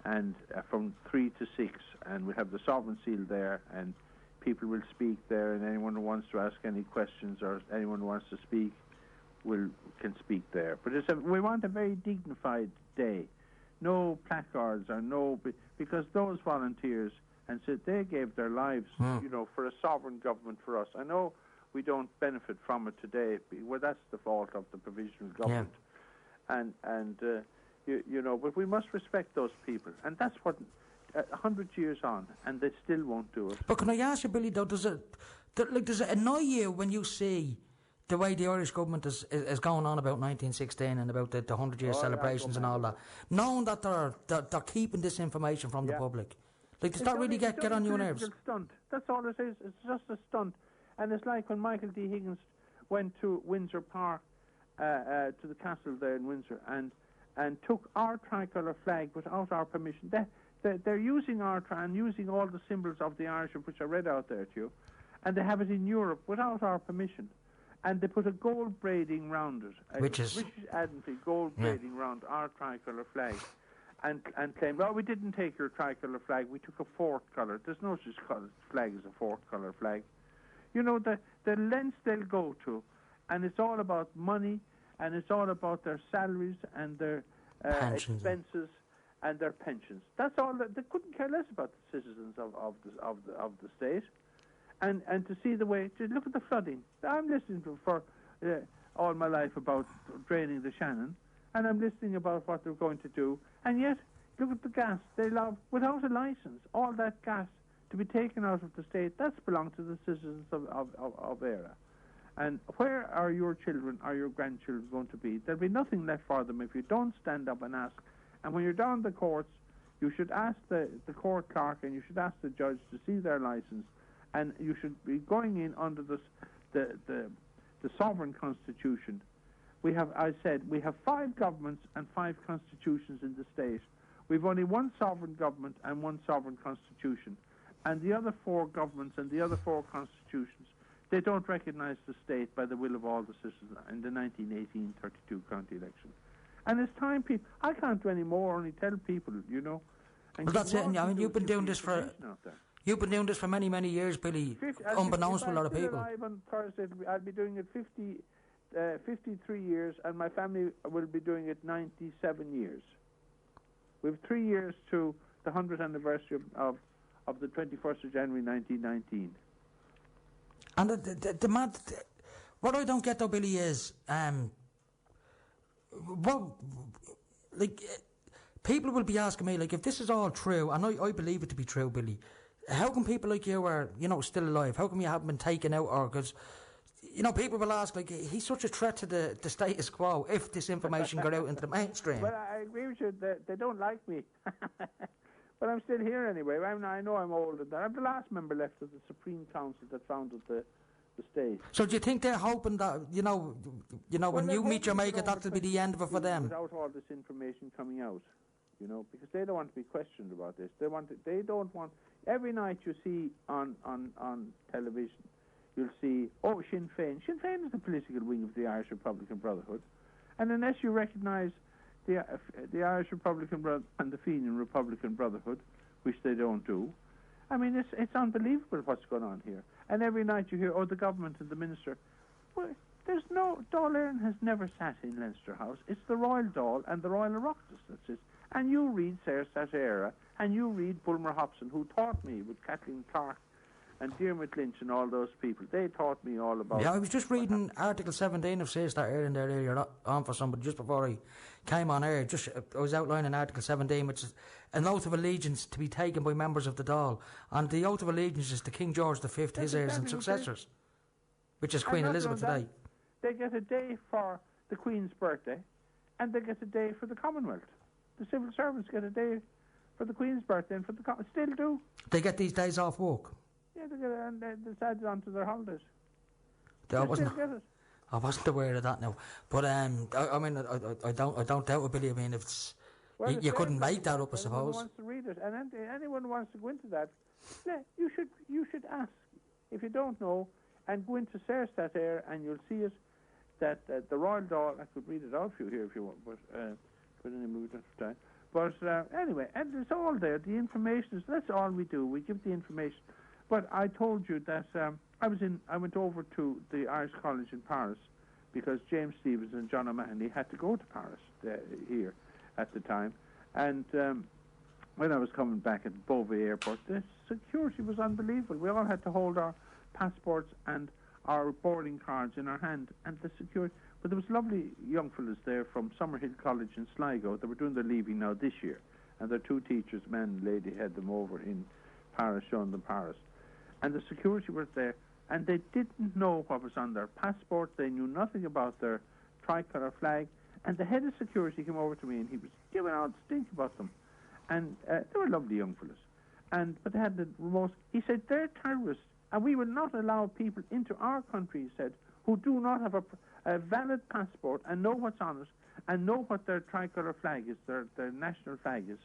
Speaker 3: and from 3 to 6, and we have the Sovereign Seal there, and people will speak there, and anyone who wants to ask any questions or anyone who wants to speak can speak there. But we want a very dignified day. No placards or because those volunteers, and so they gave their lives, you know, for a sovereign government for us. I know we don't benefit from it today. Well, that's the fault of the provisional government. Yeah. You know, but we must respect those people. And that's what, 100 years on, and they still won't do it.
Speaker 2: But can I ask you, Billy, though, does it annoy you when you see the way the Irish government is going on about 1916 and about the 100-year celebrations and all that, knowing that they're keeping this information from the public? Like, does that really get on your nerves?
Speaker 3: It's a stunt. That's all it is. It's just a stunt. And it's like when Michael D. Higgins went to Windsor Park, to the castle there in Windsor, and took our tricolour flag without our permission. They're using and using all the symbols of the Irish, which I read out there to you, and they have it in Europe without our permission. And they put a gold braiding round it, British Admiralty gold braiding round our tricolour flag, and claimed, well, we didn't take your tricolour flag, we took a fourth colour. There's no such flag as a fourth colour flag. You know, the lengths they'll go to, and it's all about money, and it's all about their salaries and their expenses and their pensions. That's all. They couldn't care less about the citizens of the state. And to see the way, to look at the flooding. I'm listening for all my life about draining the Shannon, and I'm listening about what they're going to do. And yet, look at the gas. They allow, without a license, all that gas to be taken out of the state. That's belonged to the citizens of Éire. And where are your children or your grandchildren going to be? There'll be nothing left for them if you don't stand up and ask. And when you're down the courts, you should ask the court clerk and you should ask the judge to see their license. And you should be going in under the sovereign constitution. We have 5 governments and 5 constitutions in the state. We've only one sovereign government and one sovereign constitution. And the other 4 governments and the other 4 constitutions, they don't recognize the state by the will of all the citizens in the 1918 32 county election. And it's time people, I can't do any more, only tell people, you know. And
Speaker 2: well, that's it. I mean, you've been doing this for many, many years, Billy, unbeknownst to a lot of people.
Speaker 3: On Thursday, I'll be doing it 53 years, and my family will be doing it 97 years. We have 3 years to the 100th anniversary of the 21st of January 1919.
Speaker 2: And the mad, what I don't get though, Billy, is people will be asking me, like, if this is all true, and I believe it to be true, Billy, how come people like you are, you know, still alive? How come you haven't been taken out? Or because, you know, people will ask, like, he's such a threat to the status quo if this information got out into the mainstream.
Speaker 3: Well, I agree with you. They don't like me. But I'm still here anyway. I know I'm older. I'm the last member left of the Supreme Council that founded the state.
Speaker 2: So do you think they're hoping that, you know, when you meet Jamaica, that'll be the end of it for them?
Speaker 3: Without all this information coming out, you know, because they don't want to be questioned about this. They don't want. Every night you see on television, you'll see, Sinn Féin. Sinn Féin is the political wing of the Irish Republican Brotherhood, and unless you recognise the Irish Republican and the Fenian Republican Brotherhood, which they don't do. I mean, it's unbelievable what's going on here. And every night you hear, the government and the minister. Well, there's no... Dáil Éireann has never sat in Leinster House. It's the Royal Dáil and the Royal Oireachtas that sits. And you read Sarah Satera, and you read Bulmer Hobson, who taught me with Kathleen Clark and Diarmuid Lynch and all those people. They taught me all about...
Speaker 2: Yeah, I was just reading Article 17 of Says That Éireann there earlier on for somebody just before I came on air. I was outlining Article 17, which is an oath of allegiance to be taken by members of the Dáil. And the oath of allegiance is to King George V, his heirs and successors, which is Queen Elizabeth today.
Speaker 3: They get a day for the Queen's birthday, and they get a day for the Commonwealth. The civil servants get a day for the Queen's birthday and for the Commonwealth. Still do.
Speaker 2: They get these days off work?
Speaker 3: Yeah, they get it, and they add it onto their holidays.
Speaker 2: I wasn't aware of that now. But I mean, I don't doubt it, Billy. I mean, if it's... Well, you couldn't make that up, I suppose.
Speaker 3: Anyone wants to read it, and anyone who wants to go into that, you should ask. If you don't know, and go into Sarah Satera, and you'll see it, that the Royal Dáil, I could read it out for you here if you want, but anyway, time. But anyway, and it's all there. The information is, that's all we do. We give the information. But I told you that I went over to the Irish College in Paris because James Stevens and John O'Mahony had to go to Paris here at the time. And when I was coming back at Beauvais Airport, the security was unbelievable. We all had to hold our passports and our boarding cards in our hand, and the security. But there was lovely young fellas there from Summerhill College in Sligo. They were doing their leaving now this year, and their two teachers, man and lady, had them over in Paris, showing them Paris. And the security was there, and they didn't know what was on their passport. They knew nothing about their tricolour flag. And the head of security came over to me, and he was giving out stink about them. And they were lovely young fellas. But they had the remote. He said, they're terrorists, and we will not allow people into our country, he said, who do not have a valid passport and know what's on it and know what their tricolour flag is, their national flag is.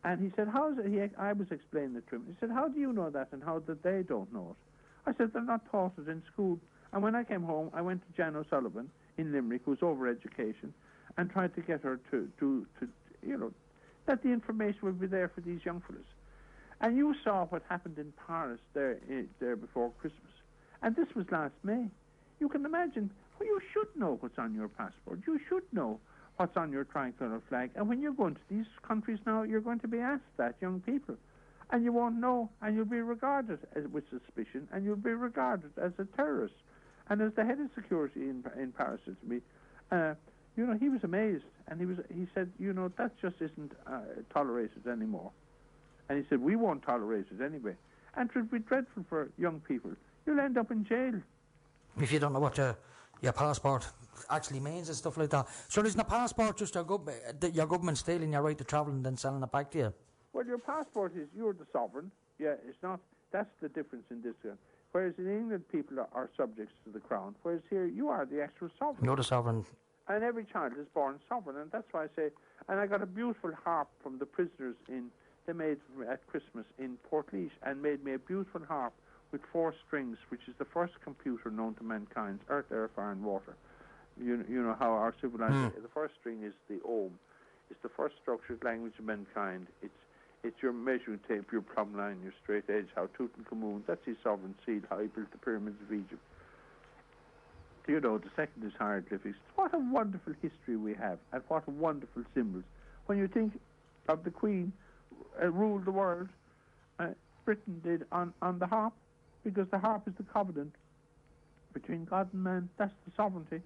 Speaker 3: And he said, how is it? I was explaining it to him. He said, how do you know that and how that they don't know it? I said, they're not taught it in school. And when I came home, I went to Jan O'Sullivan in Limerick, who's over education, and tried to get her to that the information would be there for these young fellas. And you saw what happened in Paris there before Christmas. And this was last May. You can imagine, well, you should know what's on your passport. You should know what's on your tricolour flag. And when you're going to these countries now, you're going to be asked that, young people. And you won't know, and you'll be regarded with suspicion, and you'll be regarded as a terrorist. And as the head of security in Paris said to me, he was amazed. And he said, that just isn't tolerated anymore. And he said, we won't tolerate it anyway. And it would be dreadful for young people. You'll end up in jail.
Speaker 2: If you don't know what your passport actually means and stuff like that. So isn't a passport just your government stealing your right to travel and then selling it back to you?
Speaker 3: Well, your passport is, you're the sovereign. Yeah, it's not, that's the difference in this. Whereas in England, people are subjects to the crown. Whereas here, you are the actual sovereign.
Speaker 2: You're the sovereign.
Speaker 3: And every child is born sovereign. And that's why I say, and I got a beautiful harp from the prisoners they made at Christmas in Portlaoise, and made me a beautiful harp with 4 strings, which is the first computer known to mankind, earth, air, fire, and water. You know how our civilization, the first string is the Om. It's the first structured language of mankind. It's your measuring tape, your plumb line, your straight edge, how Tutankhamun, that's his sovereign seal, how he built the pyramids of Egypt. The second is hieroglyphics. What a wonderful history we have, and what wonderful symbols. When you think of the Queen ruled the world, Britain did on the harp, because the harp is the covenant between God and man. That's the sovereignty,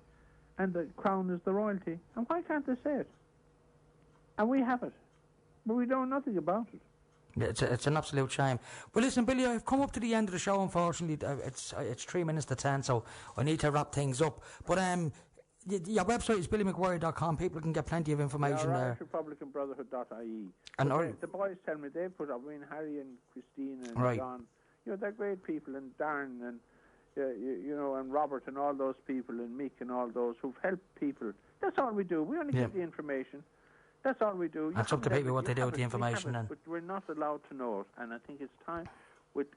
Speaker 3: and the crown is the royalty. And why can't they say it? And we have it, but we know nothing about it.
Speaker 2: It's an absolute shame. Well, listen, Billy, I've come up to the end of the show, unfortunately. It's 3 minutes to 10, so I need to wrap things up. But your website is billymcguire.com. People can get plenty of information there.
Speaker 3: RiceRepublicanBrotherhood.ie.
Speaker 2: And
Speaker 3: the boys tell me they put up, Harry and Christine and John, they're great people, and Darren and, and Robert and all those people, and Mick and all those who've helped people. That's all we do. We only give the information. That's all we do.
Speaker 2: It's up to people what they do with the information then.
Speaker 3: But we're not allowed to know it, and I think it's time with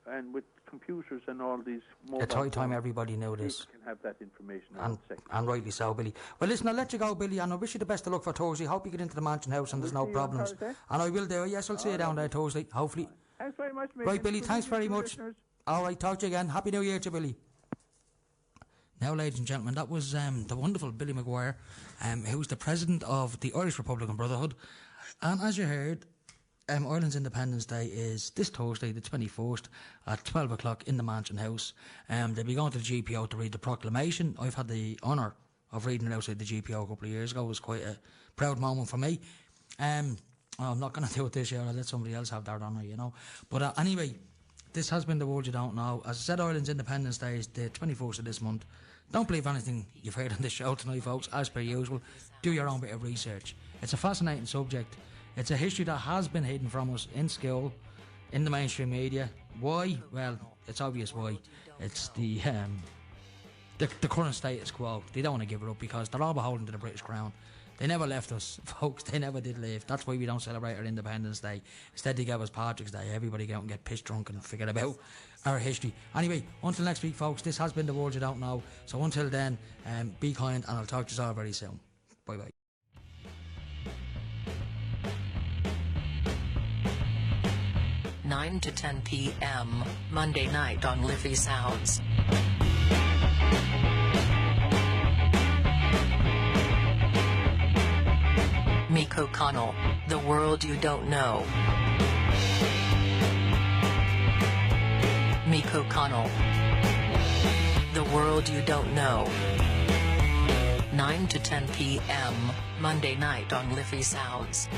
Speaker 3: computers and all these mobile
Speaker 2: It's high time
Speaker 3: phones,
Speaker 2: everybody knew this.
Speaker 3: people can have that information in
Speaker 2: And,
Speaker 3: a second.
Speaker 2: and rightly so, Billy. Well, listen, I'll let you go, Billy, and I wish you the best of luck for Thursday. Hope you get into the Mansion House and there's no
Speaker 3: see you on
Speaker 2: problems.
Speaker 3: Thursday?
Speaker 2: And I will do, yes, I'll see you down there Thursday, hopefully.
Speaker 3: Thanks very much, mate.
Speaker 2: Right, Billy,
Speaker 3: Good
Speaker 2: thanks
Speaker 3: evening
Speaker 2: very
Speaker 3: to
Speaker 2: much.
Speaker 3: listeners.
Speaker 2: All right, talk to you again. Happy New Year to Billy. Now, ladies and gentlemen, that was the wonderful Billy McGuire, who's the president of the Irish Republican Brotherhood. And as you heard, Ireland's Independence Day is this Thursday, the 21st, at 12 o'clock in the Mansion House. They'll be going to the GPO to read the proclamation. I've had the honour of reading it outside the GPO a couple of years ago. It was quite a proud moment for me. I'm not going to do it this year. I'll let somebody else have that honour, you know. But anyway, this has been The World You Don't Know. As I said, Ireland's Independence Day is the 21st of this month. Don't believe anything you've heard on this show tonight, folks. As per usual, do your own bit of research. It's a fascinating subject. It's a history that has been hidden from us in school, in the mainstream media. Why? Well, it's obvious why. It's the current status quo. They don't want to give it up because they're all beholden to the British Crown. They never left us, folks. They never did leave. That's why we don't celebrate our Independence Day. Instead, they gave us Patrick's Day. Everybody go out and get pissed drunk and forget about our history. Anyway, until next week, folks, this has been The World You Don't Know. So until then, be kind, and I'll talk to you all very soon. Bye-bye.
Speaker 1: Nine to 10 p.m. Monday night on Liffey Sounds. Meek O'Connell, The World You Don't Know. Meek O'Connell, The World You Don't Know. 9 to 10 p.m. Monday night on Liffey Sounds.